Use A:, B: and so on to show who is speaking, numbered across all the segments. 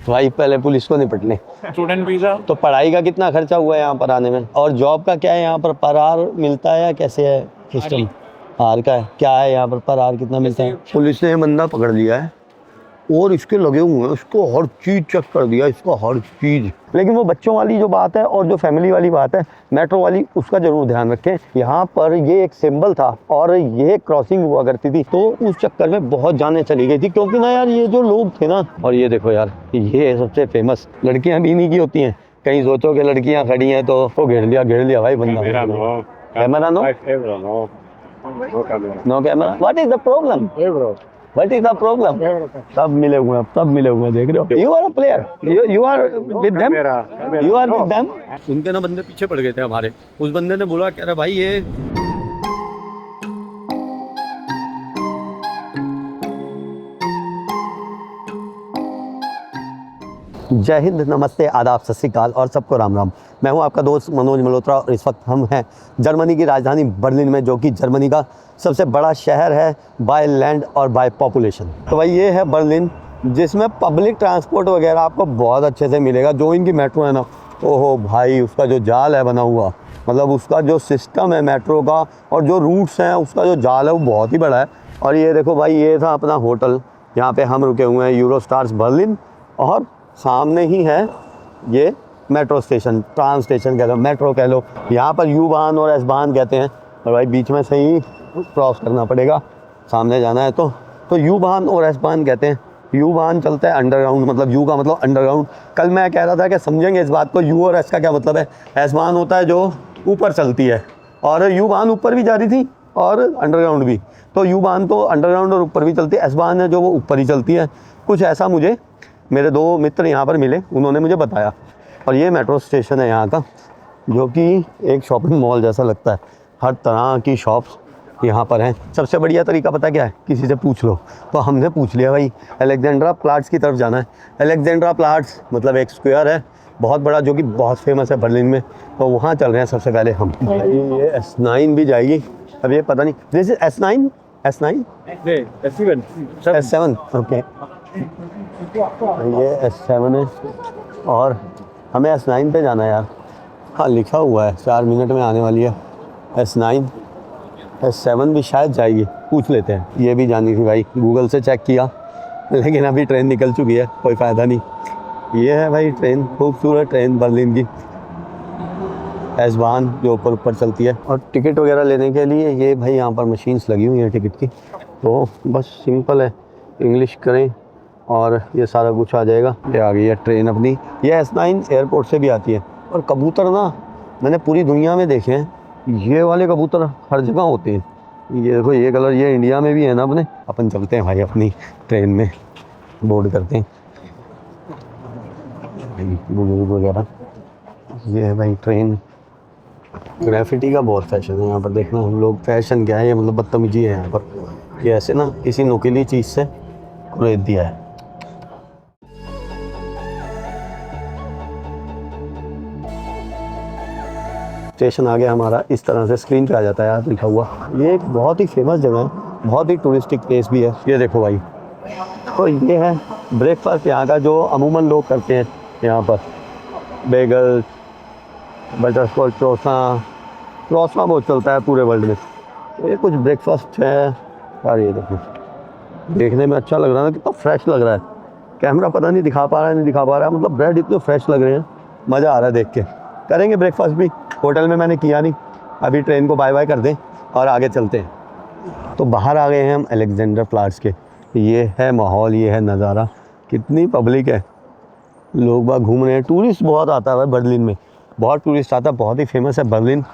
A: भाई पहले पुलिस को निपट ले।
B: Student visa.
A: तो पढ़ाई का कितना खर्चा हुआ है यहाँ पर आने में, और जॉब का क्या है यहाँ पर आवर मिलता है या कैसे है सिस्टम? आर का है, क्या है यहाँ पर आवर कितना मिलता है? पुलिस ने बंदा पकड़ लिया है और इसके लगे हुए हैं, इसको हर चीज़ चेक कर दिया, इसको हर चीज़। लेकिन वो बच्चों वाली जो बात है और जो फैमिली वाली बात है मेट्रो वाली, उसका जरूर ध्यान रखें। यहाँ पर ये एक सिंबल था और ये क्रॉसिंग हुआ करती थी, तो उस चक्कर में बहुत जानें चली गई थी, क्योंकि ना यार ये जो लोग थे ना। और ये देखो यार, ये सबसे फेमस लड़कियां भी इन्हीं की होती हैं। कहीं सोचो कि लड़कियां खड़ी हैं तो वो घेर लिया भाई बंदा। Camera no camera, what is the problem? What is the problem? सब मिले हुए हैं, देख रहे हो? You are a player. You are with them. You are with them. उनके ना बंदे पीछे पड़ गए थे हमारे। उस बंदे ने बोला कह रहा भाई ये जय हिंद, नमस्ते, आदाब, सत श्री अकाल और सबको राम राम। मैं हूं आपका दोस्त मनोज मल्होत्रा और इस वक्त हम हैं जर्मनी की राजधानी बर्लिन में, जो कि जर्मनी का सबसे बड़ा शहर है बाय लैंड और बाय पॉपुलेशन। तो भाई ये है बर्लिन, जिसमें पब्लिक ट्रांसपोर्ट वगैरह आपको बहुत अच्छे से मिलेगा। जो इनकी मेट्रो है ना, ओहो भाई, उसका जो जाल है बना हुआ, मतलब उसका जो सिस्टम है मेट्रो का और जो रूट्स हैं उसका जो जाल है वो बहुत ही बड़ा है। और ये देखो भाई, ये था अपना होटल, यहाँ पे हम रुके हुए हैं, यूरो स्टार्स बर्लिन। और सामने ही है ये मेट्रो स्टेशन, ट्राम स्टेशन कह लो, मेट्रो कह लो। यहाँ पर यू बाहन और एस बाहन कहते हैं। और भाई बीच में से ही क्रॉस करना पड़ेगा, सामने जाना है तो यू बाहन और एस बाहन कहते हैं। यू बाहन चलता है अंडरग्राउंड, मतलब यू का मतलब अंडरग्राउंड। कल मैं कह रहा था कि समझेंगे इस बात को, यू और एस का क्या मतलब है। एस बाहन होता है जो ऊपर चलती है, और यू बाहन ऊपर भी जा रही थी और अंडरग्राउंड भी। तो यू बाहन तो अंडरग्राउंड और ऊपर भी चलती है, एस बाहन है जो वो ऊपर ही चलती है। कुछ ऐसा मुझे मेरे दो मित्र यहाँ पर मिले, उन्होंने मुझे बताया। और ये मेट्रो स्टेशन है यहाँ का, जो कि एक शॉपिंग मॉल जैसा लगता है। हर तरह की शॉप्स यहाँ पर हैं। सबसे बढ़िया तरीका पता क्या है, किसी से पूछ लो। तो हमने पूछ लिया भाई, अलेक्जेंड्रा प्लाट्स की तरफ जाना है। अलेक्जेंड्रा प्लाट्स मतलब एक स्क्वायर है बहुत बड़ा, जो कि बहुत फेमस है बर्लिन में। तो वहाँ चल रहे हैं सबसे पहले हम। ये S9 भी जाएगी, अब ये पता नहीं। This is S9 S7 okay, ये S7 है और हमें S9 पे जाना है यार। हाँ लिखा हुआ है 4 मिनट में आने वाली है S9। S7 भी शायद जाएगी, पूछ लेते हैं। ये भी जानी थी भाई, गूगल से चेक किया, लेकिन अभी ट्रेन निकल चुकी है, कोई फ़ायदा नहीं। ये है भाई ट्रेन, खूबसूरत ट्रेन बर्लिन की, एस बाहन जो ऊपर चलती है। और टिकट वगैरह लेने के लिए ये भाई यहाँ पर मशीन्स लगी हुई हैं टिकट की। तो बस सिंपल है, इंग्लिश करें और ये सारा कुछ आ जाएगा। ये आ गई है ट्रेन अपनी। ये S9 एयरपोर्ट से भी आती है। और कबूतर ना मैंने पूरी दुनिया में देखे हैं, ये वाले कबूतर हर जगह होते हैं। ये देखो, ये कलर ये इंडिया में भी है ना अपने। अपन चलते हैं भाई अपनी ट्रेन में, बोर्ड करते हैं बुजुर्ग वगैरह। ये है भाई ट्रेन। ग्रेफिटी का बहुत फैशन है यहाँ पर, देखना हम लोग। फैशन क्या है ये, मतलब बदतमीजी है यहाँ पर। ये ऐसे ना किसी नुकीली चीज़ से खरीद दिया है। स्टेशन आ गया हमारा, इस तरह से स्क्रीन पे आ जाता है यार लिखा हुआ। ये एक बहुत ही फेमस जगह है, बहुत ही टूरिस्टिक प्लेस भी है। ये देखो भाई, तो ये है ब्रेकफास्ट यहाँ का, जो अमूमन लोग करते हैं यहाँ पर। बेगल, बटरस्कॉच, क्रोसा बहुत चलता है पूरे वर्ल्ड में। ये कुछ ब्रेकफास्ट है यार। ये देखो, देखने में अच्छा लग रहा है ना, कितना फ्रेश लग रहा है। कैमरा पता नहीं दिखा पा रहा है, मतलब ब्रेड इतने फ्रेश लग रहे हैं, मज़ा आ रहा है देख के। करेंगे ब्रेकफास्ट भी, होटल में मैंने किया नहीं। अभी ट्रेन को बाय बाय कर दें और आगे चलते हैं। तो बाहर आ गए हैं हम अलेक्जेंडर प्लाट्स के। ये है माहौल, ये है नज़ारा, कितनी पब्लिक है, लोग बाग घूम रहे हैं। टूरिस्ट बहुत आता है भाई बर्लिन में, बहुत टूरिस्ट आता है। बहुत ही फेमस है बर्लिन,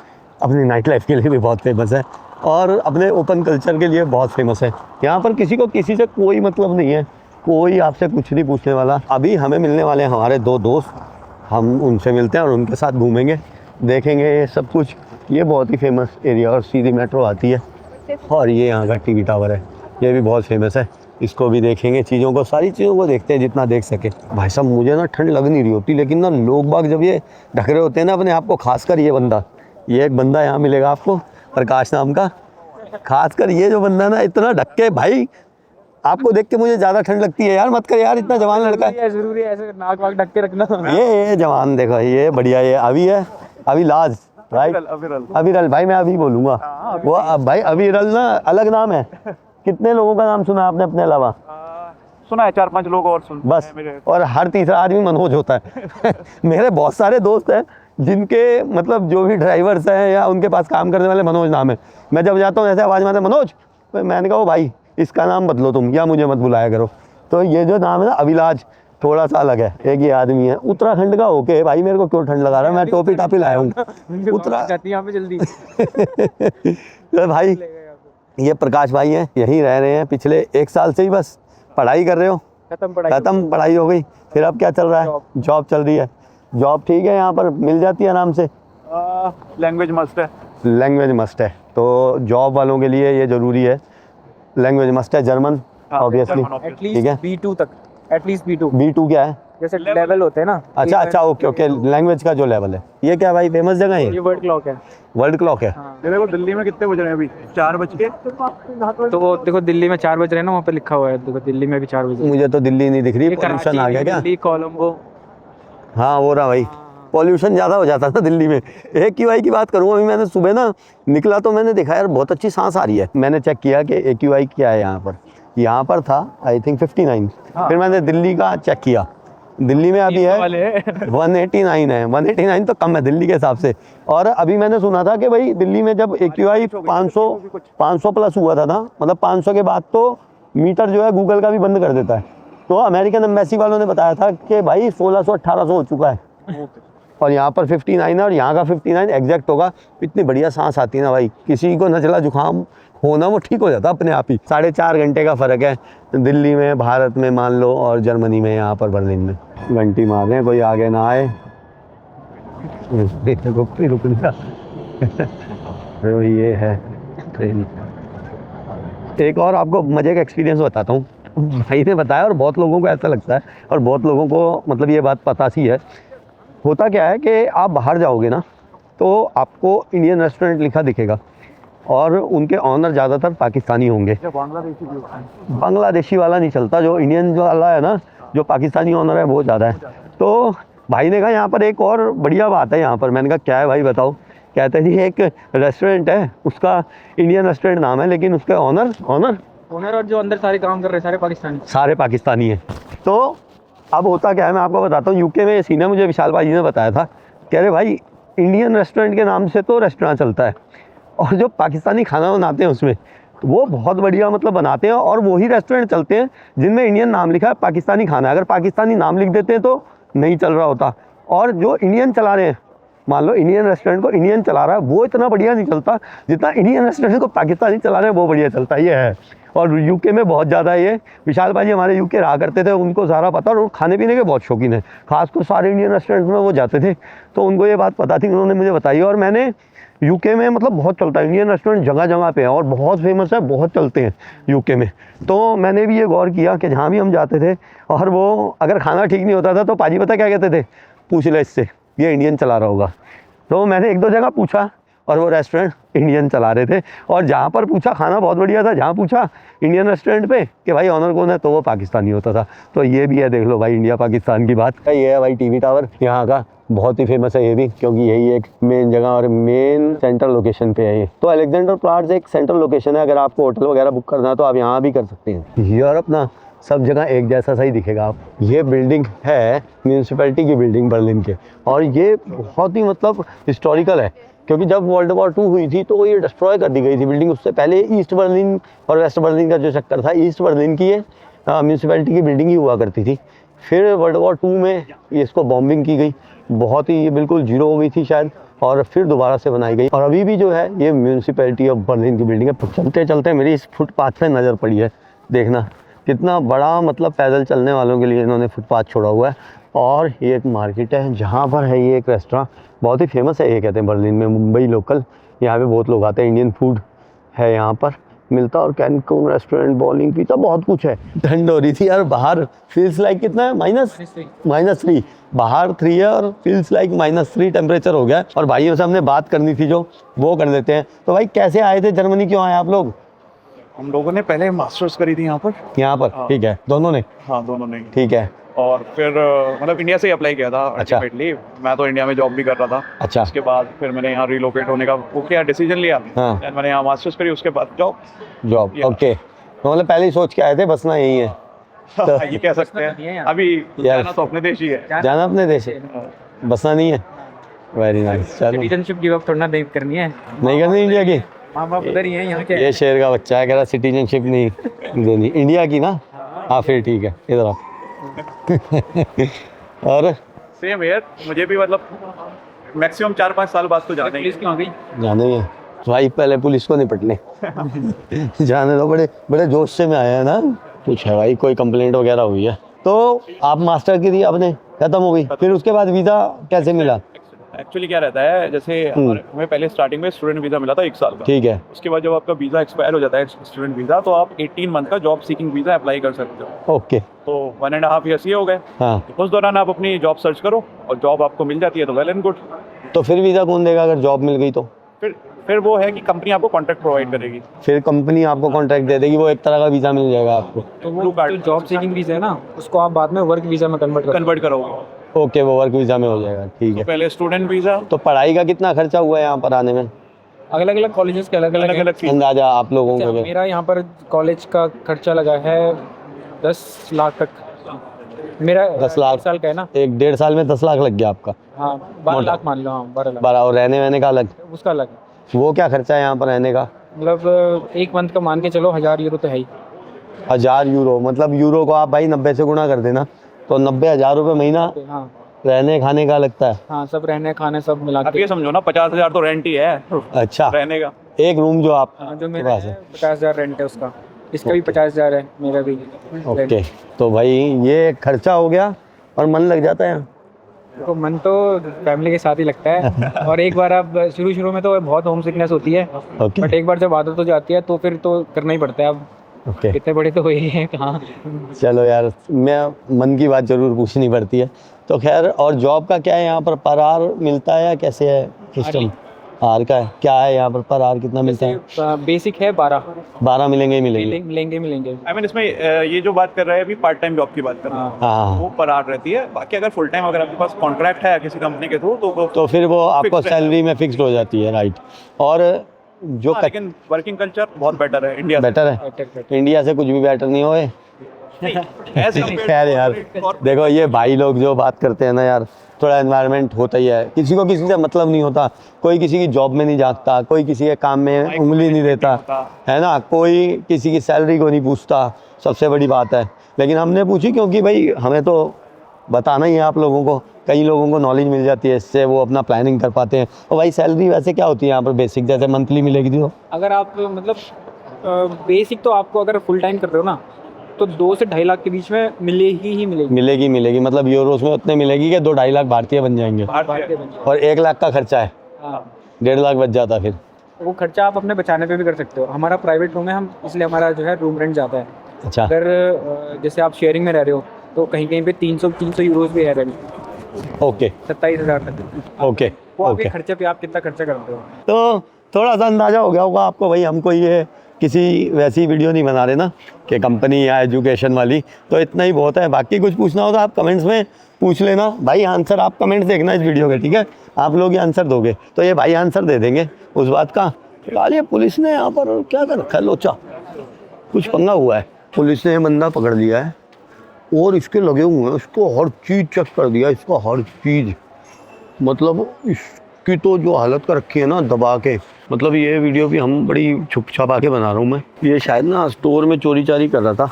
A: अपनी नाइट लाइफ के लिए भी बहुत फेमस है और अपने ओपन कल्चर के लिए बहुत फेमस है। यहाँ पर किसी को किसी से कोई मतलब नहीं है, कोई आपसे कुछ नहीं पूछने वाला। अभी हमें मिलने वाले हैं हमारे दो दोस्त, हम उनसे मिलते हैं और उनके साथ घूमेंगे, देखेंगे ये सब कुछ। ये बहुत ही फेमस एरिया और सीधी मेट्रो आती है। और ये यहाँ का टीवी टावर है, ये भी बहुत फेमस है, इसको भी देखेंगे। चीज़ों को, सारी चीज़ों को देखते हैं जितना देख सके। भाई साहब मुझे ना ठंड लग नहीं रही होती, लेकिन ना लोग बाग जब ये ढक रहे होते हैं ना अपने आप को, खासकर ये एक बंदा यहाँ मिलेगा आपको, प्रकाश नाम का। खासकर ये जो बंदा ना इतना ढक के भाई आपको देख के मुझे ज्यादा ठंड लगती है यार, मत कर यार, इतना जवान लड़का है।
B: जरूरी है ऐसे नाक वाक ढक के रखना।
A: ये जवान देखो, ये बढ़िया, ये अभी है, अभिलाज, राइट, अविरल भाई, मैं अभी बोलूंगा। वो भाई अविरल ना अलग नाम है। कितने लोगों का नाम सुना आपने अपने अलावा?
C: सुना है 4-5 लोग और सुन
A: बस, और हर तीसरा आदमी मनोज होता है। मेरे बहुत सारे दोस्त हैं जिनके मतलब जो भी ड्राइवर्स हैं या उनके पास काम करने वाले मनोज नाम है। मैं जब जाता हूँ ऐसे आवाज़ मारते मनोज, तो मैंने कहा ओ भाई इसका नाम बदलो तुम, या मुझे मत बुलाया करो। तो ये जो नाम है ना अभिलाज, थोड़ा सा अलग है। एक ये आदमी है उत्तराखंड का होके, भाई मेरे को क्यों ठंड लगा रहा है, मैं टोपी टापी लाया हूँ
B: जाती यहाँ पे जल्दी।
A: तो भाई ये प्रकाश भाई हैं, यहीं रह रहे हैं पिछले 1 साल से ही। बस पढ़ाई कर रहे हो? खत्म पढ़ाई हो गई, फिर अब क्या चल रहा है? जॉब चल रही है। जॉब ठीक है, यहाँ पर मिल जाती है आराम से?
C: लैंग्वेज मस्ट है।
A: लैंग्वेज मस्ट है, तो जॉब वालों के लिए ये ज़रूरी है, लैंग्वेज मस्ट है, जर्मन ऑब्वियसली। ठीक है,
B: B2 तक, एटलीस्ट B2।
A: B2 क्या है?
B: जैसे लेवल होते हैं ना।
A: अच्छा अच्छा, ओके ओके, लैंग्वेज का जो लेवल है। ये क्या भाई फेमस जगह है?
B: ये वर्ल्ड क्लॉक है।
A: वर्ल्ड क्लॉक है।
C: ये देखो दिल्ली में कितने बज रहे हैं अभी, 4 बज के।
B: तो वो देखो दिल्ली में 4 बज रहे हैं ना, वहाँ पे लिखा हुआ है, देखो दिल्ली में भी 4 बज रहे हैं।
A: मुझे तो दिल्ली नहीं दिख रही,
B: ये
A: पोल्यूशन
B: कराची,
A: आ गया क्या?
B: दिल्ली, कोलंबो।
A: हाँ हो रहा भाई, पॉल्यूशन ज़्यादा हो जाता था दिल्ली में। AQI की बात करूँ, अभी मैंने सुबह ना निकला तो मैंने देखा यार बहुत अच्छी सांस आ रही है। मैंने चेक किया कि AQI क्या है यहाँ पर था आई थिंक 59। फिर मैंने दिल्ली का चेक किया, दिल्ली में अभी है 189 है। 189 तो कम है दिल्ली के हिसाब से। और अभी मैंने सुना था कि भाई दिल्ली में जब AQI 500 प्लस हुआ था ना, मतलब 500 के बाद तो मीटर जो है गूगल का भी बंद कर देता है। तो अमेरिकन एम्बेसी वालों ने बताया था कि भाई 1600-1800 हो चुका है, और यहाँ पर 59 है, और यहाँ का 59 एग्जैक्ट होगा। इतनी बढ़िया सांस आती है ना भाई, किसी को नज़ला जुकाम होना वो ठीक हो जाता अपने आप ही। 4.5 घंटे का फ़र्क है दिल्ली में, भारत में मान लो, और जर्मनी में, यहाँ पर बर्लिन में। घंटी मार रहे हैं, कोई आगे ना आए। रुक तो ये है ट्रेन। एक और आपको मज़े का एक्सपीरियंस बताता हूँ, भाई ने बताया और बहुत लोगों को ऐसा लगता है, और बहुत लोगों को मतलब ये बात पता सी है। होता क्या है कि आप बाहर जाओगे ना तो आपको इंडियन रेस्टोरेंट लिखा दिखेगा, और उनके ऑनर ज़्यादातर पाकिस्तानी होंगे। बांग्लादेशी वाला नहीं चलता, जो इंडियन वाला है ना, जो पाकिस्तानी ऑनर है वो ज़्यादा है। तो भाई ने कहा यहाँ पर एक और बढ़िया बात है यहाँ पर। मैंने कहा क्या है भाई बताओ? कहते हैं जी एक रेस्टोरेंट है, उसका इंडियन रेस्टोरेंट नाम है, लेकिन उसके ऑनर
B: और जो अंदर सारे काम कर रहे हैं
A: सारे पाकिस्तानी हैं। तो अब होता क्या है मैं आपको बताता हूँ। यूके में सीने मुझे विशाल भाई ने बताया था, कह रहे भाई इंडियन रेस्टोरेंट के नाम से तो रेस्टोरेंट चलता है, और जो पाकिस्तानी खाना बनाते हैं उसमें वो बहुत बढ़िया मतलब बनाते हैं, और वही रेस्टोरेंट चलते हैं जिनमें इंडियन नाम लिखा है, पाकिस्तानी खाना है। अगर पाकिस्तानी नाम लिख देते हैं तो नहीं चल रहा होता। और जो इंडियन चला रहे हैं, मान लो इंडियन रेस्टोरेंट को इंडियन चला रहा है, वो इतना बढ़िया नहीं चलता जितना इंडियन रेस्टोरेंट को पाकिस्तानी चला रहे हैं वो बढ़िया चलता है। ये है, और यूके में बहुत ज़्यादा है ये। विशाल भाई हमारे यूके रहा करते थे, उनको सारा पता, और खाने पीने के बहुत शौकीन है, खासकर सारे इंडियन रेस्टोरेंट में वो जाते थे, तो उनको ये बात पता थी, उन्होंने मुझे बताई। और मैंने यूके में मतलब बहुत चलता है इंडियन रेस्टोरेंट, जगह जगह पे है, और बहुत फेमस है, बहुत चलते हैं यूके में। तो मैंने भी ये गौर किया कि जहाँ भी हम जाते थे, और वो अगर खाना ठीक नहीं होता था तो पाजी पता क्या कहते थे, पूछ ले इससे, ये इंडियन चला रहा होगा। तो मैंने 1-2 जगह पूछा, और वो रेस्टोरेंट इंडियन चला रहे थे। और जहाँ पर पूछा खाना बहुत बढ़िया था, जहाँ पूछा इंडियन रेस्टोरेंट पे कि भाई ऑनर कौन है, तो वो पाकिस्तानी होता था। तो ये भी है, देख लो भाई, इंडिया पाकिस्तान की बात। ये है भाई टीवी टावर, यहाँ का बहुत ही फेमस है ये भी, क्योंकि यही एक मेन जगह और मेन सेंट्रल लोकेशन पे है ये। तो अलेक्जेंडर प्लाट्स एक सेंट्रल लोकेशन है, अगर आपको होटल वगैरह बुक करना है तो आप यहाँ भी कर सकते हैं। यूरोप ना सब जगह एक जैसा सही दिखेगा आप। ये बिल्डिंग है म्यूनसिपैलिटी की बिल्डिंग बर्लिन के, और ये बहुत ही मतलब हिस्टोरिकल है, क्योंकि जब वर्ल्ड वॉर 2 हुई थी तो ये डिस्ट्रॉय कर दी गई थी बिल्डिंग। उससे पहले ईस्ट बर्लिन और वेस्ट बर्लिन का जो चक्कर था, ईस्ट बर्लिन की ये म्यूनसिपैलिटी की बिल्डिंग ही हुआ करती थी। फिर वर्ल्ड वॉर 2 में इसको बॉम्बिंग की गई, बहुत ही ये बिल्कुल जीरो हो गई थी शायद, और फिर दोबारा से बनाई गई। और अभी भी जो है ये म्यूनसिपैलिटी ऑफ बर्लिन की बिल्डिंग है। चलते चलते मेरी इस फुटपाथ पे नज़र पड़ी है, देखना कितना बड़ा मतलब पैदल चलने वालों के लिए इन्होंने फुटपाथ छोड़ा हुआ है। और ये एक मार्केट है जहाँ पर है ये एक रेस्टोरेंट, बहुत ही फेमस है ये, कहते हैं बर्लिन में, मुंबई लोकल, यहाँ पे बहुत लोग आते हैं। इंडियन फूड है यहाँ पर मिलता, और कैनकून रेस्टोरेंट, बॉलिंग, पिज़्ज़ा, बहुत कुछ है। ठंड हो रही थी यार बाहर, फील्स लाइक कितना है, -3, बाहर 3 है और फील्स लाइक -3 टेम्परेचर हो गया है। और भाइयों से हमने बात करनी थी जो, वो कर लेते हैं। तो भाई कैसे आए थे जर्मनी, क्यों आए आप लोग?
C: हम लोगों ने पहले मास्टर्स करी थी यहाँ पर।
A: यहाँ पर?
C: हाँ।
A: ठीक है, दोनों ने?
C: हाँ, दोनों ने।
A: ठीक है।
C: और फिर मतलब इंडिया से ही अप्लाई किया था
A: अच्छा।
C: अल्टीमेटली। मैं तो इंडिया में जॉब भी कर रहा था।
A: अच्छा।
C: उसके बाद फिर मैंने यहाँ रिलोकेट होने का वो किया, डिसीजन लिया।
A: हाँ।
C: Then मैंने यहाँ मास्टर्स करी, उसके बाद जॉब।
A: Job,
C: Yeah.
A: ओके। तो मतलब पहले ही सोच के आए थे बसना यही है?
C: ये कह सकते हैं। अभी जाना तो अपने देश ही है।
A: जाना अपने देश है, बसना नहीं है। Very nice. चलो,
B: सिटीजनशिप गिव अप थोड़ा नहीं करनी है,
A: नहीं करनी इंडिया की?
B: माँ बाप उधर ही है, यहाँ के।
A: ये शेर का बच्चा है, कह रहा सिटीजनशिप नहीं देनी इंडिया की ना। हाँ फिर ठीक है, इधर आओ। और
C: सेम यार, मुझे भी मतलब मैक्सिमम 4-5 साल बाद तो जाना ही
B: पुलिस क्यों आ गई?
A: जाने ही है भाई, पहले पुलिस को निपट ले। जाने दो, बड़े बड़े जोश से में आया है ना। कुछ है भाई, कोई कंप्लेंट वगैरह हुई है? तो आप मास्टर की दी आपने, खत्म हो गई, फिर उसके बाद वीज़ा कैसे मिला?
C: एक्चुअली क्या रहता है, जैसे हमें पहले स्टार्टिंग में स्टूडेंट वीज़ा मिला था 1 साल का।
A: ठीक है।
C: उसके बाद जब आपका वीज़ा एक्सपायर हो जाता है स्टूडेंट वीज़ा, तो आप 18 मंथ का जॉब सीकिंग वीज़ा अप्लाई कर सकते हो।
A: ओके।
C: तो 1.5 ईयर्स ये हो गए।
A: हाँ,
C: उस दौरान आप अपनी जॉब सर्च करो और जॉब आपको मिल जाती है तो वेल एंड गुड।
A: तो फिर वीज़ा कौन देगा अगर जॉब मिल गई तो?
C: फिर वो है कि कंपनी आपको कॉन्ट्रैक्ट प्रोवाइड करेगी।
A: फिर कंपनी आपको कॉन्ट्रैक्ट दे देगी, वो एक तरह का वीज़ा मिल जाएगा आपको।
B: तो वो जो जॉब सीकिंग वीज़ा है ना, उसको आप बाद में वर्क वीज़ा में
C: कन्वर्ट करोगे।
A: ओके, वो वर्क वीज़ा में हो जाएगा, ठीक है।
C: पहले स्टूडेंट वीज़ा,
A: तो पढ़ाई का कितना खर्चा हुआ है यहाँ पर आने में?
B: अलग अलग कॉलेजेस के अलग
C: अलग
B: अलग
C: अलग फीस।
A: अंदाजा आप लोगों को?
B: मेरा यहाँ पर कॉलेज का खर्चा लगा है 10 लाख तक। मेरा
A: 10 लाख?
B: साल का है ना।
A: 1-1.5 साल में 10 लाख लग गया आपका?
B: हाँ, 12 लाख मान लो। हाँ, 12 लाख।
A: 12। और रहने वहने का अलग?
B: उसका अलग है।
A: वो क्या खर्चा है यहाँ पर रहने का?
B: मतलब 1 मंथ का मान के चलो 1000 यूरो तो है ही।
A: 1000 यूरो? मतलब यूरो को आप भाई 90 से गुणा कर देना, तो 90,000 रुपये महीना
B: हाँ
A: रहने खाने का लगता है।
B: हाँ, सब रहने खाने सब मिला
C: आप
B: के।
C: ये समझो ना, 50,000 तो रेंट ही है
A: अच्छा,
C: रहने का।
A: एक रूम जो आप
B: हाँ, जो मेरा है 50,000 रेंट है उसका, इसका भी 50,000 है, मेरा भी।
A: ओके। तो भाई ये खर्चा हो गया और मन लग जाता है।
B: देखो, मन तो फैमिली के साथ ही लगता है। और एक बार आप शुरू में तो बहुत होम सिकनेस होती है,
A: ओके।
B: बट एक बार जब आदत हो जाती है तो फिर तो करना ही पड़ता है। अब
A: ओके,
B: इतने बड़े तो हुए ही हैं कहाँ।
A: चलो यार, मैं मन की बात जरूर पूछनी पड़ती है। तो खैर, और जॉब का क्या है यहाँ पर आवर मिलता है या कैसे है सिस्टम? आर का है, क्या है यहाँ पर आवर कितना मिलता है?
B: बेसिक है 12
A: मिलेंगे ही मिलेंगे।
B: मिलेंगे।
C: आई मीन इसमें ये जो बात कर रहे हैं अभी पार्ट टाइम जॉब की बात कर रहे हैं,
A: हाँ,
C: वो पर आवर रहती है। बाकी अगर फुल टाइम अगर आपके पास कॉन्ट्रैक्ट है किसी कंपनी के थ्रू
A: तो फिर वो आपको
C: fixed है।
A: सैलरी में फिक्स्ड हो जाती है, राइट। और जो
C: हाँ, लेकिन वर्किंग कल्चर बहुत बेटर है इंडिया से।
A: बेटर है इंडिया से, कुछ भी बेटर नहीं होए।
C: As compared
A: खैर
C: to
A: यार,
C: corporate-
A: देखो ये भाई लोग जो बात करते हैं ना यार, थोड़ा एनवायरनमेंट होता ही है, किसी को किसी से मतलब नहीं होता, कोई किसी की जॉब में नहीं झांकता, कोई किसी के काम में उंगली नहीं देता, है ना, कोई किसी की सैलरी को नहीं पूछता, सबसे बड़ी बात है। लेकिन हमने पूछी क्योंकि भाई हमें तो बताना ही है आप लोगों को, कई लोगों को नॉलेज मिल जाती है इससे, वो अपना प्लानिंग कर पाते हैं। और भाई सैलरी वैसे क्या होती है यहाँ पर बेसिक, जैसे मंथली मिलेगी? तो
B: अगर आप मतलब बेसिक तो आपको अगर फुल टाइम कर रहे हो ना, तो 2 से 2.5 लाख के बीच में मिलेगी।
A: मिलेगी मतलब यूरोस में उतने मिलेगी कि 2-2.5 लाख भारतीय बन जाएंगे। और 1 लाख का खर्चा है,
B: हाँ,
A: 1.5 लाख बच जाता फिर।
B: वो खर्चा आप अपने बचाने पे भी कर सकते हो। हमारा प्राइवेट रूम है, हम इसलिए हमारा जो है रूम रेंट ज़्यादा है।
A: अच्छा,
B: अगर जैसे आप शेयरिंग में रह रहे हो तो कहीं कहीं पे 300 यूरोस भी है रेंट,
A: ओके
B: 27,000 तक।
A: ओके
B: वो आपके
A: ओके।
B: खर्चे पे आप कितना खर्चा करते हो।
A: तो थोड़ा सा अंदाज़ा हो गया होगा आपको भाई, हमको ये किसी वैसी वीडियो नहीं बना रहे ना कि कंपनी या एजुकेशन वाली, तो इतना ही बहुत है। बाकी कुछ पूछना हो तो आप कमेंट्स में पूछ लेना भाई, आंसर आप कमेंट्स देखना इस वीडियो के, ठीक है? आप लोग ये आंसर दोगे तो ये भाई आंसर दे देंगे उस बात का। फिलहाल ये पुलिस ने यहाँ पर क्या कर रखा है, लोचा कुछ पंगा हुआ है। पुलिस ने ये बंदा पकड़ लिया है और इसके लगे हुए हैं, इसको हर चीज़ चेक कर दिया, इसका हर चीज़, मतलब इसकी तो जो हालत कर रखी है ना दबा के, मतलब ये वीडियो भी हम बड़ी छुप छपा के बना रहा हूँ मैं। ये शायद ना स्टोर में चोरी चारी कर रहा था,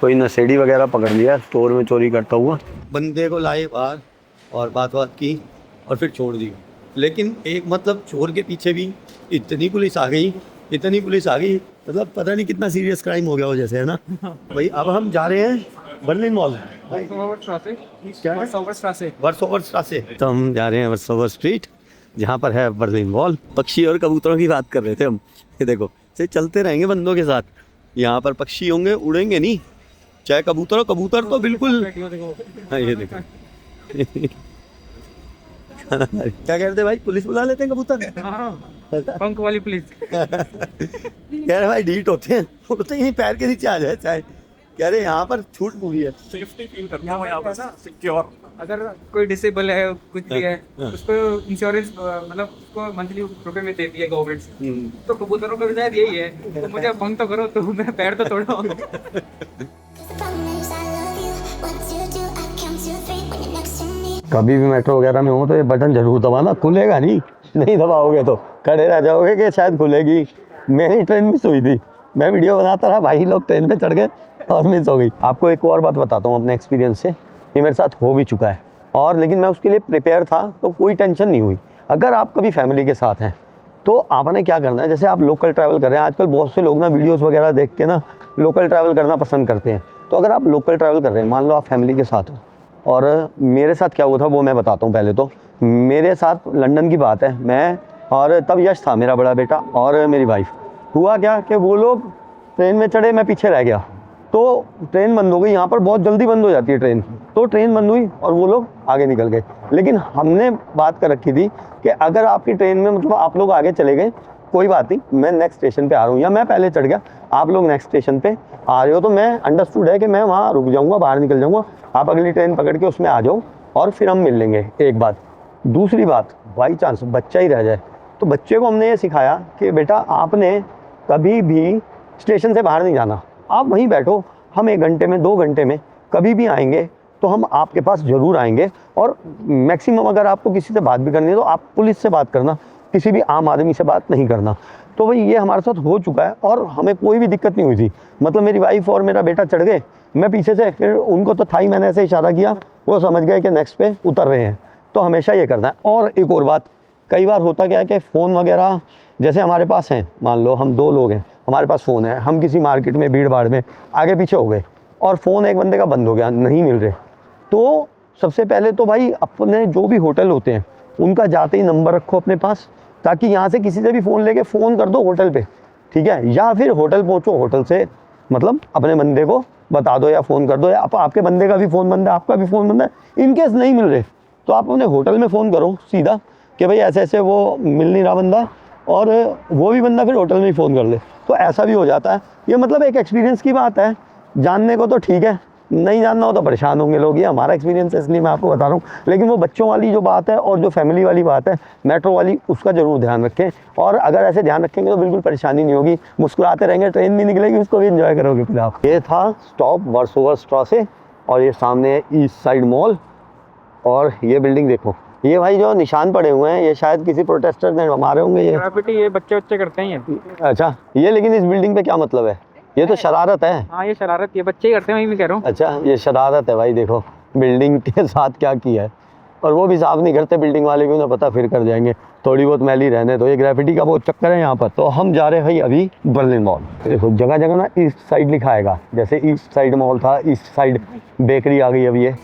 A: कोई नशेड़ी वगैरह पकड़ लिया स्टोर में चोरी करता हुआ। बंदे को लाए बाहर और बात की और फिर छोड़ दी। लेकिन एक मतलब चोर के पीछे भी इतनी पुलिस आ गई, मतलब पता नहीं कितना सीरियस क्राइम हो गया हो जैसे, है ना भाई। अब हम जा रहे हैं बर्लिन मॉल, वर्सोवर से। तो हम जा रहे हैं वर्सोवर स्ट्रीट, जहाँ पर है बर्लिन वॉल। पक्षी और कबूतरों की बात कर रहे थे हम, ये देखो से चलते रहेंगे बंदों के साथ। यहाँ पर पक्षी होंगे, उड़ेंगे नहीं, चाहे कबूतर तो बिल्कुल। हाँ ये देखो क्या कहते भाई, पुलिस बुला लेते हैं कबूतर।
B: पंख वाली पुलिस।
A: कह रहे भाई डीट होते हैं, वो तो यहीं पैर के नीचे आ जाए चाहे। कह रहे यहाँ पर छूट पूरी है।
C: सेफ्टी फील करता हूँ यहाँ पर ना, सिक्योर।
B: अगर कोई डिसेबल है कुछ भी है उसको इंश्योरेंस मतलब उसको मंथली रुपए में देती है गवर्नमेंट से। तो कबूतरों का भी शायद यही है, तो मुझे पंख तो करो तो मैं पैर तो तोड़ो।
A: कभी भी मेट्रो वगैरह में हो तो ये बटन जरूर दबाना, खुलेगा नहीं, नहीं दबाओगे तो खड़े रह जाओगे कि शायद खुलेगी। मेरी ट्रेन मिस हुई थी, मैं वीडियो बनाता रहा, भाई लोग ट्रेन पे चढ़ गए और मिस हो गई। आपको एक और बात बताता हूँ अपने एक्सपीरियंस से, ये मेरे साथ हो भी चुका है और लेकिन मैं उसके लिए प्रिपेयर था तो कोई टेंशन नहीं हुई। अगर आप कभी फैमिली के साथ हैं तो आपने क्या करना है, जैसे आप लोकल ट्रैवल कर रहे हैं, आजकल बहुत से लोग ना वीडियोस वगैरह देख के ना लोकल ट्रैवल करना पसंद करते हैं। तो अगर आप लोकल ट्रैवल कर रहे हैं, मान लो आप फैमिली के साथ हो, और मेरे साथ क्या हुआ था वो मैं बताता हूँ। पहले तो मेरे साथ लंदन की बात है, मैं और तब यश था मेरा बड़ा बेटा और मेरी वाइफ। हुआ क्या कि वो लोग ट्रेन में चढ़े, मैं पीछे रह गया, तो ट्रेन बंद हो गई। यहाँ पर बहुत जल्दी बंद हो जाती है ट्रेन, तो ट्रेन बंद हुई और वो लोग आगे निकल गए। लेकिन हमने बात कर रखी थी कि अगर आपकी ट्रेन में मतलब आप लोग आगे चले गए कोई बात नहीं, मैं नेक्स्ट स्टेशन पे आ रहा हूँ, या मैं पहले चढ़ गया आप लोग नेक्स्ट स्टेशन पे आ रहे हो, तो मैं अंडरस्टूड है कि मैं वहाँ रुक जाऊँगा, बाहर निकल जाऊँगा, आप अगली ट्रेन पकड़ के उसमें आ जाओ और फिर हम मिल लेंगे। एक बात। दूसरी बात, बाई चांस बच्चा ही रह जाए तो बच्चे को हमने ये सिखाया कि बेटा आपने कभी भी स्टेशन से बाहर नहीं जाना, आप वहीं बैठो, हम 1 घंटे में 2 घंटे में कभी भी आएंगे तो हम आपके पास ज़रूर आएंगे। और मैक्सिमम अगर आपको किसी से बात भी करनी है तो आप पुलिस से बात करना, किसी भी आम आदमी से बात नहीं करना। तो भाई ये हमारे साथ हो चुका है और हमें कोई भी दिक्कत नहीं हुई थी। मतलब मेरी वाइफ और मेरा बेटा चढ़ गए, मैं पीछे से, फिर उनको तो था ही, मैंने ऐसे इशारा किया, वो समझ गए कि नेक्स्ट पे उतर रहे हैं। तो हमेशा ये करना है। और एक और बात, कई बार होता क्या है कि फ़ोन वगैरह जैसे हमारे पास हैं, मान लो हम 2 लोग हैं, हमारे पास फ़ोन है, हम किसी मार्केट में भीड़ भाड़ में आगे पीछे हो गए और फ़ोन एक बंदे का बंद हो गया, नहीं मिल रहे, तो सबसे पहले तो भाई अपने जो भी होटल होते हैं उनका जाते ही नंबर रखो अपने पास, ताकि यहाँ से किसी से भी फ़ोन लेके फ़ोन कर दो होटल पे, ठीक है। या फिर होटल पहुँचो, होटल से मतलब अपने बंदे को बता दो या फ़ोन कर दो, या आपके बंदे का भी फ़ोन बंद है, आपका भी फ़ोन बंद है, इनकेस नहीं मिल रहे तो आप अपने होटल में फ़ोन करो सीधा कि भाई ऐसे ऐसे वो मिल नहीं रहा बंदा, और वो भी बंदा फिर होटल में ही फ़ोन कर ले, तो ऐसा भी हो जाता है। ये मतलब एक एक्सपीरियंस की बात है, जानने को तो ठीक है, नहीं जानना हो तो परेशान होंगे लोग, ये हमारा एक्सपीरियंस है इसलिए मैं आपको बता रहा हूँ। लेकिन वो बच्चों वाली जो बात है और जो फैमिली वाली बात है मेट्रो वाली, उसका ज़रूर ध्यान रखें। और अगर ऐसे ध्यान रखेंगे तो बिल्कुल परेशानी नहीं होगी, मुस्कुराते रहेंगे, ट्रेन भी निकलेगी, उसको भी इन्जॉय करोगे फिर आप। ये था स्टॉप वर्सोवा स्ट्रॉसे और ये सामने है ईस्ट साइड मॉल। और ये बिल्डिंग देखो, ये भाई जो निशान पड़े हुए हैं ये शायद किसी प्रोटेस्टर ने मारे होंगे। ये
B: ग्रेफिटी ये बच्चे करते हैं ये।
A: अच्छा, ये लेकिन इस बिल्डिंग पे क्या मतलब है? ये तो शरारत है।
B: हाँ ये शरारत, ये बच्चे ही करते हैं, वही मैं कह रहा हूँ।
A: अच्छा, ये शरारत है भाई, देखो बिल्डिंग के साथ क्या किया है। और वो भी साफ नहीं करते बिल्डिंग वाले भी, उन्हें पता फिर कर जाएंगे, थोड़ी बहुत मैली रहने। तो ये ग्रेफिटी का बहुत चक्कर है यहाँ पर। तो हम जा रहे हैं भाई अभी बर्लिन मॉल। देखो जगह जगह ना ईस्ट साइड लिखा आएगा, जैसे ईस्ट साइड मॉल था, ईस्ट साइड बेकरी आ गई अभी ये।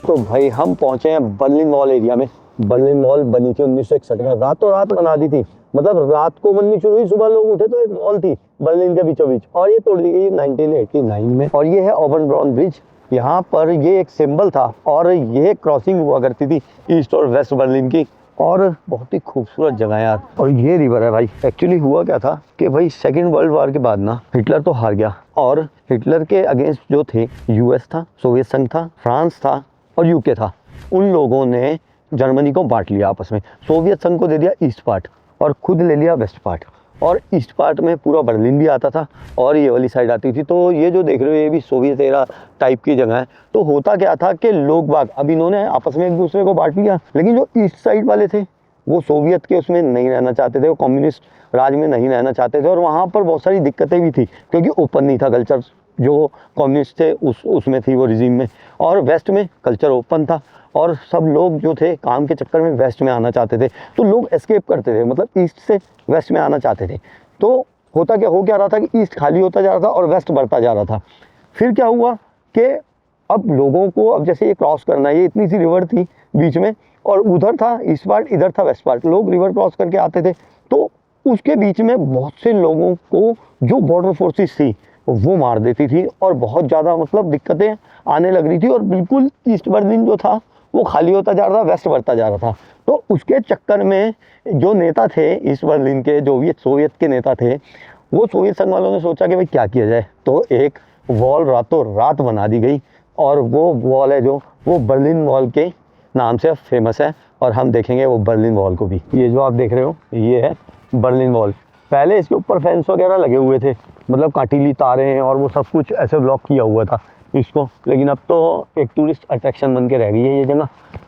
A: तो भाई हम पहुँचे हैं बर्लिन मॉल एरिया में। बर्लिन मॉल बनी थी 1961 में, रातों रात बना दी थी, मतलब रात को बननी शुरू हुई, सुबह लोग उठे तो एक मॉल थी बर्लिन के बीचों बीच, और ये तोड़ दी गई 1989 में। और ये है ओबरब्राउन ब्रिज, यहाँ पर ये एक सिंबल था और ये क्रॉसिंग हुआ करती थी ईस्ट और वेस्ट बर्लिन की, और बहुत ही खूबसूरत जगह है यार। और ये रिवर है भाई। एक्चुअली हुआ क्या था कि भाई सेकेंड वर्ल्ड वॉर के बाद ना हिटलर तो हार गया, और हिटलर के अगेंस्ट जो थे यूएस था, सोवियत संघ था, फ्रांस था और यूके था। उन लोगों ने जर्मनी को बांट लिया आपस में। सोवियत संघ को दे दिया ईस्ट पार्ट और खुद ले लिया वेस्ट पार्ट। और ईस्ट पार्ट में पूरा बर्लिन भी आता था और ये वाली साइड आती थी। तो ये जो देख रहे हो ये भी सोवियत एरा टाइप की जगह है। तो होता क्या था कि लोग बाग, अब इन्होंने आपस में एक दूसरे को बांट लिया, लेकिन जो ईस्ट साइड वाले थे वो सोवियत के उसमें नहीं रहना चाहते थे, वो कम्युनिस्ट राज में नहीं रहना चाहते थे। और वहाँ पर बहुत सारी दिक्कतें भी थी क्योंकि ओपन नहीं था कल्चर, जो कम्युनिस्ट थे उसमें थी वो रिजीम में। और वेस्ट में कल्चर ओपन था और सब लोग जो थे काम के चक्कर में वेस्ट में आना चाहते थे। तो लोग एस्केप करते थे, मतलब ईस्ट से वेस्ट में आना चाहते थे। तो होता क्या हो क्या रहा था कि ईस्ट खाली होता जा रहा था और वेस्ट बढ़ता जा रहा था। फिर क्या हुआ कि अब लोगों को, अब जैसे ये क्रॉस करना है, ये इतनी सी रिवर थी बीच में और उधर था ईस्ट पार्ट, इधर था वेस्ट पार्ट, लोग रिवर क्रॉस करके आते थे। तो उसके बीच में बहुत से लोगों को जो बॉर्डर फोर्सेस थी वो मार देती थी और बहुत ज़्यादा मतलब दिक्कतें आने लग रही थी। और बिल्कुल ईस्ट बर्लिन जो था वो खाली होता जा रहा था, वेस्ट बढ़ता जा रहा था। तो उसके चक्कर में जो नेता थे ईस्ट बर्लिन के, जो भी सोवियत के नेता थे, वो सोवियत संघ वालों ने सोचा कि भाई क्या किया जाए, तो एक वॉल रातों रात बना दी गई, और वो वॉल है जो वो बर्लिन वॉल के नाम से फेमस है। और हम देखेंगे वो बर्लिन वॉल को भी। ये जो आप देख रहे हो ये है बर्लिन वॉल। पहले इसके ऊपर फेंस वगैरह लगे हुए थे, मतलब काटीली तारें और वो सब कुछ ऐसे ब्लॉक किया हुआ था इसको, लेकिन अब तो एक टूरिस्ट अट्रैक्शन बन के रह गई है ये जगह।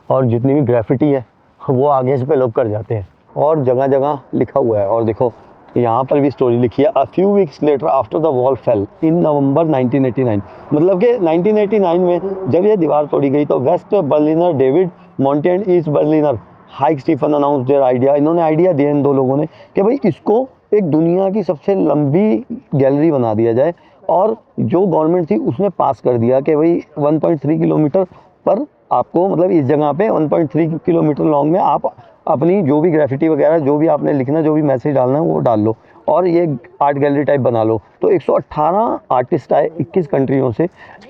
A: और जितनी भी ग्राफिटी है वो आगे से पे लोग कर जाते हैं, और जगह जगह लिखा हुआ है। और देखो यहाँ पर भी स्टोरी लिखी है, a few weeks later after the wall fell in November 1989। मतलब कि 1989 में जब ये दीवार तोड़ी गई तो West Berliner David Monte and East Berliner Heike Stephan announce their idea. इन्होंने आइडिया दिया इन दो लोगों ने कि भाई इसको एक दुनिया की सबसे लंबी गैलरी बना दिया जाए, और जो गवर्नमेंट थी उसने पास कर दिया कि भाई 1.3 किलोमीटर पर आपको, मतलब इस जगह पे 1.3 किलोमीटर लॉन्ग में आप अपनी जो भी ग्राफिटी वगैरह, जो भी आपने लिखना, जो भी मैसेज डालना है वो डाल लो, और ये आर्ट गैलरी टाइप बना लो। तो 118 आर्टिस्ट आए 21 कंट्रियों से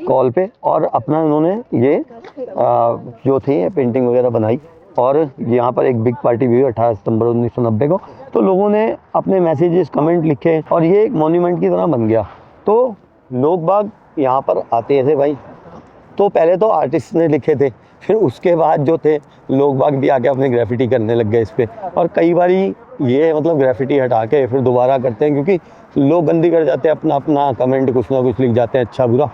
A: कॉल पे, और अपना उन्होंने ये जो थी पेंटिंग वगैरह बनाई। और यहाँ पर एक बिग पार्टी भी हुई 18 सितंबर 1990 को। तो लोगों ने अपने मैसेजेस, कमेंट लिखे, और ये एक मॉन्यूमेंट की तरह बन गया। तो लोग बाग यहाँ पर आते थे भाई। तो पहले तो आर्टिस्ट ने लिखे थे, फिर उसके बाद जो थे लोग बाग भी आके अपनी ग्राफिटी करने लग गए इस पर। और कई बारी ये मतलब ग्राफिटी हटा के फिर दोबारा करते हैं, क्योंकि लोग गंदी कर जाते हैं, अपना अपना कमेंट कुछ ना कुछ लिख जाते हैं अच्छा बुरा,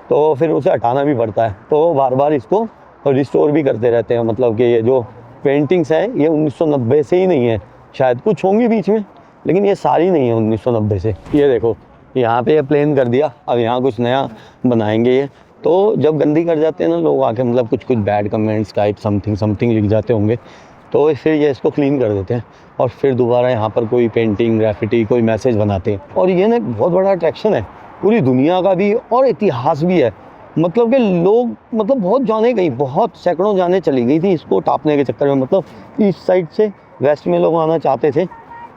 A: तो फिर उसे हटाना भी पड़ता है। तो बार बार इसको रिस्टोर भी करते रहते हैं। मतलब कि ये जो पेंटिंग्स हैं ये 1990 से ही नहीं है, शायद कुछ होंगी बीच में, लेकिन ये सारी नहीं है 1990 से। ये देखो यहाँ पे ये प्लेन कर दिया, अब यहाँ कुछ नया बनाएंगे ये। तो जब गंदी कर जाते हैं ना लोग आके, मतलब कुछ कुछ बैड कमेंट्स टाइप समथिंग लिख जाते होंगे, तो फिर ये इसको क्लीन कर देते हैं, और फिर दोबारा यहाँ पर कोई पेंटिंग, ग्राफिटी, कोई मैसेज बनाते हैं। और ये ना एक बहुत बड़ा अट्रैक्शन है पूरी दुनिया का भी, और इतिहास भी है। मतलब कि लोग, मतलब बहुत जाने गई, बहुत सैकड़ों जाने चली गई थी इसको टापने के चक्कर में। मतलब ईस्ट साइड से वेस्ट में लोग आना चाहते थे,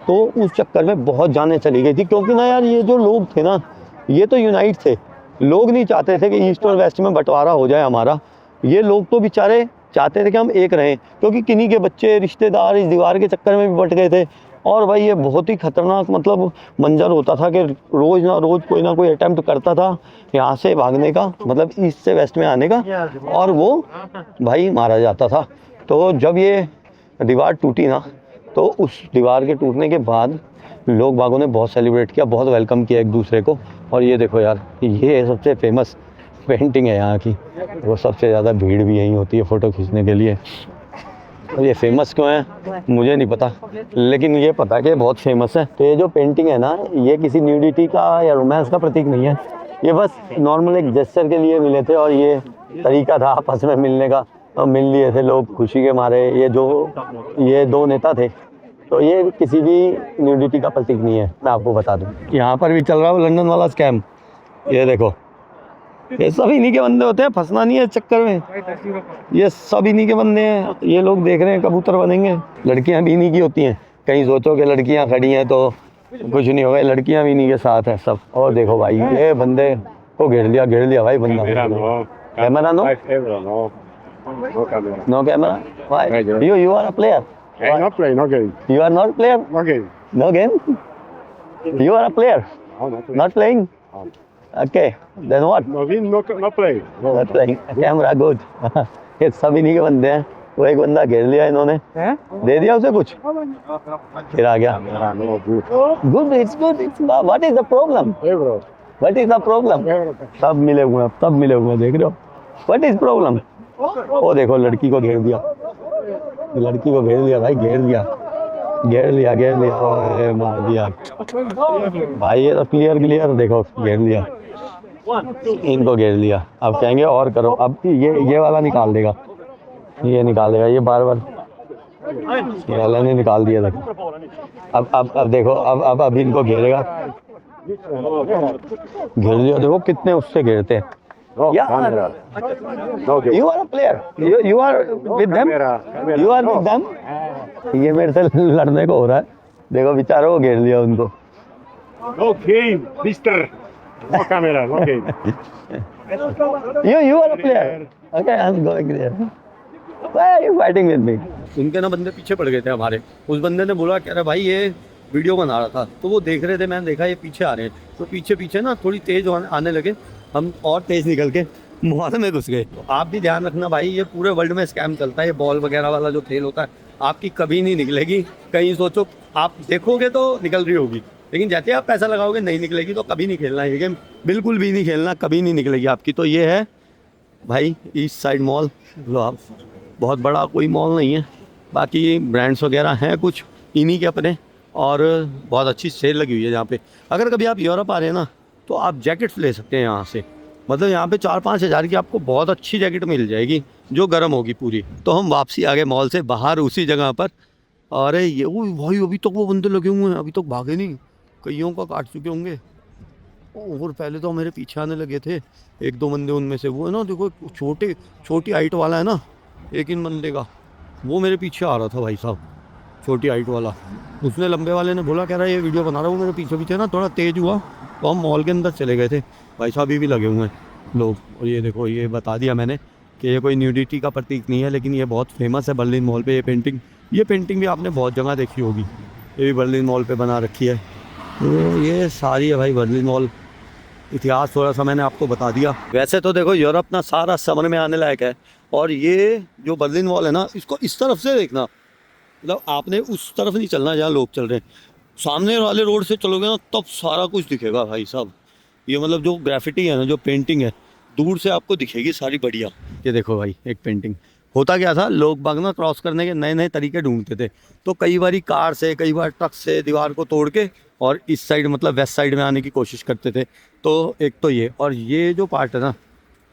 A: तो उस चक्कर में बहुत जाने चली गई थी। क्योंकि ना यार ये जो लोग थे ना, ये तो यूनाइट थे, लोग नहीं चाहते थे कि ईस्ट और वेस्ट में बंटवारा हो जाए हमारा। ये लोग तो बेचारे चाहते थे कि हम एक रहें, क्योंकि किन्हीं के बच्चे, रिश्तेदार इस दीवार के चक्कर में भी बट गए थे। और भाई ये बहुत ही ख़तरनाक मतलब मंजर होता था कि रोज़ ना रोज़ कोई ना कोई अटैम्प्ट करता था यहाँ से भागने का, मतलब ईस्ट से वेस्ट में आने का, और वो भाई मारा जाता था। तो जब ये दीवार टूटी ना, तो उस दीवार के टूटने के बाद लोग बागों ने बहुत सेलिब्रेट किया, बहुत वेलकम किया एक दूसरे को। और ये देखो यार, ये सबसे फेमस पेंटिंग है यहाँ की, वो सबसे ज़्यादा भीड़ भी यहीं होती है फ़ोटो खींचने के लिए। और ये फेमस क्यों है मुझे नहीं पता, लेकिन ये पता है कि बहुत फेमस है। तो ये जो पेंटिंग है ना, ये किसी न्यूडिटी का या रोमांस का प्रतीक नहीं है, ये बस नॉर्मल एक जेस्चर के लिए मिले थे, और ये तरीका था आपस में मिलने का, और मिल लिए थे लोग खुशी के मारे। ये दो नेता थे, तो ये किसी भी न्यूडिटी का प्रतीक नहीं है, मैं आपको बता दूं। यहाँ पर भी चल रहा है लंदन वाला स्कैम, ये देखो, ये सब इन्हीं के बंदे होते हैं, फंसना नहीं है इस चक्कर में, ये सब इन्हीं के बंदे हैं। ये लोग देख रहे हैं कबूतर बनेंगे, लड़कियां भी इन्हीं की होती हैं। कहीं सोचो कि लड़कियां खड़ी हैं तो कुछ नहीं होगा, लड़कियां भी इन्हीं के साथ हैं सब। और देखो भाई, ये बंदे को घेर लिया भाई बंदा। Camera no camera, why you are a player?
D: I'm not playing, no game.
A: You are not player?
D: No game.
A: No game? You are a player?
D: No, not playing.
A: Not playing? Okay, then what?
D: No game, no play. No.
A: Not playing. Camera good. ये सब इन्हीं के बंदे हैं। वो एक बंदा घेर लिया इन्होंने, दे दिया उसे कुछ, फिर आ गया।
D: No, good.
A: Good, it's good. What is the problem?
D: Hey, bro.
A: What is the problem? सब मिले हुए हैं, सब मिले हुए हैं, देख रहे हो? What is problem? वो देखो लड़की को घेर दिया, लड़की को घेर लिया भाई, घेर लिया, और मार दिया भाई। ये तो क्लियर देखो, घेर लिया, इनको घेर लिया। अब कहेंगे और करो, अब ये वाला निकाल देगा, ये निकाल देगा, ये बार ये वाला ने निकाल दिया देखो। अब देखो, अब इनको घेरेगा, घेर लिया, देखो कितने उससे घेरते हैं। यार, you are a player, you are with them, you are with them। ये मेरे से लड़ने को हो रहा है, देखो बेचारों को घेर लिया उनको।
D: No game, mister. No camera, no game.
A: You are a player, okay, I'm going there। Fighting with me. उनके ना बंदे पीछे पड़ गए थे हमारे। उस बंदे ने बोला कह रहा भाई ये वीडियो बना रहा था, तो वो देख रहे थे, मैंने देखा ये पीछे आ रहे हैं, तो पीछे पीछे ना थोड़ी तेज आने लगे, हम और तेज निकल के मॉल में घुस गए। तो आप भी ध्यान रखना भाई, ये पूरे वर्ल्ड में स्कैम चलता है, ये बॉल वगैरह वाला जो खेल होता है आपकी कभी नहीं निकलेगी। कहीं सोचो आप देखोगे तो निकल रही होगी, लेकिन जैसे आप पैसा लगाओगे नहीं निकलेगी, तो कभी नहीं खेलना ये गेम, बिल्कुल भी नहीं खेलना, कभी नहीं निकलेगी आपकी। तो ये है भाई ईस्ट साइड मॉल, लो आप, बहुत बड़ा कोई मॉल नहीं है, बाकी ब्रांड्स वगैरह हैं कुछ इन्हीं के अपने, और बहुत अच्छी सेल लगी हुई है यहाँ पे। अगर कभी आप यूरोप आ रहे हैं ना तो आप जैकेट्स ले सकते हैं यहाँ से, मतलब यहाँ पे 4-5 हज़ार की आपको बहुत अच्छी जैकेट मिल जाएगी जो गर्म होगी पूरी। तो हम वापसी आ गए मॉल से बाहर उसी जगह पर। अरे ये वो भाई अभी तक वो बंदे लगे हुए हैं, अभी तक भागे नहीं, कईयों का काट चुके होंगे। और पहले तो मेरे पीछे आने लगे थे 1-2 बंदे, उनमें से वो है ना देखो छोटी हाइट वाला है ना, एक इन बंदे का, वो मेरे पीछे आ रहा था भाई साहब, छोटी हाइट वाला। उसने लंबे वाले ने बोला कह रहा है ये वीडियो बना रहा हूँ, मेरे पीछे पीछे ना थोड़ा तेज़ हुआ तो हम मॉल के अंदर चले गए थे। भाई साहब अभी भी लगे हुए हैं लोग। और ये देखो, ये बता दिया मैंने कि ये कोई न्यूडिटी का प्रतीक नहीं है, लेकिन ये बहुत फेमस है बर्लिन मॉल पे। ये पेंटिंग भी आपने बहुत जगह देखी होगी, ये भी बर्लिन मॉल पे बना रखी है। तो ये सारी है भाई बर्लिन मॉल, इतिहास थोड़ा सा मैंने आपको बता दिया। वैसे तो देखो यूरोप ना सारा समर में आने लायक है, और ये जो बर्लिन मॉल है ना इसको इस तरफ से देखना, मतलब आपने उस तरफ नहीं चलना जहाँ लोग चल रहे हैं, सामने वाले रोड से चलोगे ना तब सारा कुछ दिखेगा भाई साहब। ये मतलब जो ग्राफिटी है ना, जो पेंटिंग है, दूर से आपको दिखेगी सारी बढ़िया। ये देखो भाई एक पेंटिंग, होता क्या था, लोग बाग ना क्रॉस करने के नए नए तरीके ढूंढते थे, तो कई बार कार से, कई बार ट्रक से दीवार को तोड़ के और इस साइड मतलब वेस्ट साइड में आने की कोशिश करते थे। तो एक तो ये, और ये जो पार्ट है ना,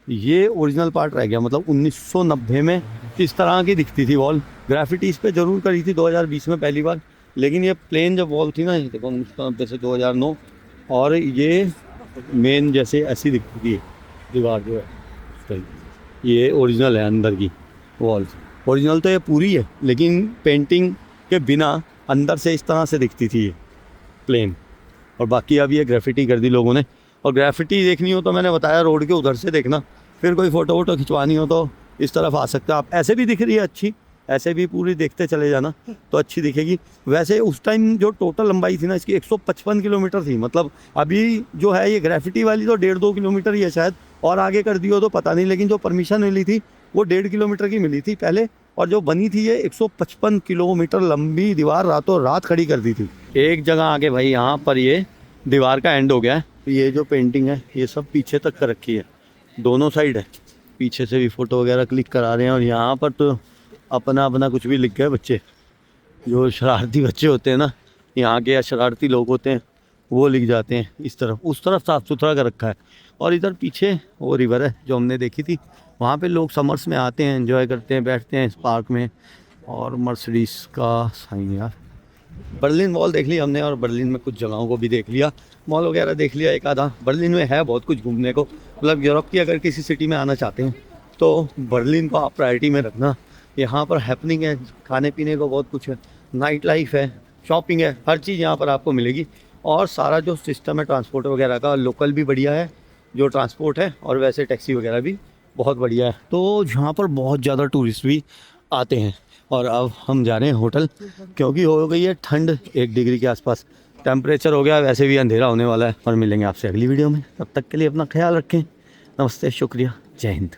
A: ये ओरिजिनल पार्ट रह गया, मतलब 1990 में इस तरह की दिखती थी वॉल। ग्राफिटी इस पर जरूर करी थी 2020 में पहली बार, लेकिन ये प्लेन जब वॉल थी ना, ये देखो 1990 से 2009, और ये मेन जैसे ऐसी दिखती थी दीवार जो है, ये ओरिजिनल है अंदर की वॉल। ओरिजिनल तो ये पूरी है, लेकिन पेंटिंग के बिना अंदर से इस तरह से दिखती थी ये प्लेन, और बाकी अब ये ग्राफिटी कर दी लोगों ने। और ग्राफिटी देखनी हो तो मैंने बताया रोड के उधर से देखना, फिर कोई फ़ोटो वोटो खिंचवानी हो तो इस तरफ आ सकते हो आप। ऐसे भी दिख रही है अच्छी, ऐसे भी पूरी देखते चले जाना तो अच्छी दिखेगी। वैसे उस टाइम जो टोटल लंबाई थी ना इसकी 155 किलोमीटर थी, मतलब अभी जो है ये ग्राफिटी वाली तो 1.5-2 किलोमीटर ही है शायद, और आगे कर दी हो तो पता नहीं, लेकिन जो परमिशन मिली थी वो 1.5 किलोमीटर की मिली थी पहले, और जो बनी थी ये 155 किलोमीटर लंबी दीवार रातों रात खड़ी कर दी थी। एक जगह आके भाई यहाँ पर ये दीवार का एंड हो गया है। ये जो पेंटिंग है ये सब पीछे तक कर रखी है, दोनों साइड है, पीछे से भी फ़ोटो वगैरह क्लिक करा रहे हैं। और यहाँ पर तो अपना अपना कुछ भी लिख गए बच्चे, जो शरारती बच्चे होते हैं ना यहाँ के, या शरारती लोग होते हैं, वो लिख जाते हैं इस तरफ। उस तरफ साफ़ सुथरा कर रखा है, और इधर पीछे वो रिवर है जो हमने देखी थी, वहाँ पे लोग समर्स में आते हैं, एंजॉय करते हैं, बैठते हैं इस पार्क में। और मर्सिडीज का साइन यार। बर्लिन मॉल देख लिया हमने, और बर्लिन में कुछ जगहों को भी देख लिया, मॉल वगैरह देख लिया एक आधा। बर्लिन में है बहुत कुछ घूमने को, मतलब यूरोप की अगर किसी सिटी में आना चाहते हैं तो बर्लिन को आप प्रायोरिटी में रखना। यहाँ पर हैपनिंग है, खाने पीने को बहुत कुछ है, नाइट लाइफ है, शॉपिंग है, हर चीज़ यहाँ पर आपको मिलेगी। और सारा जो सिस्टम है ट्रांसपोर्ट वगैरह का, लोकल भी बढ़िया है जो ट्रांसपोर्ट है, और वैसे टैक्सी वगैरह भी बहुत बढ़िया है। तो यहाँ पर बहुत ज़्यादा टूरिस्ट भी आते हैं। और अब हम जा रहे हैं होटल, क्योंकि हो गई है ठंड, 1 डिग्री के आसपास टेम्परेचर हो गया, वैसे भी अंधेरा होने वाला है। और मिलेंगे आपसे अगली वीडियो में, तब तक के लिए अपना ख्याल रखें। नमस्ते, शुक्रिया, जय हिंद।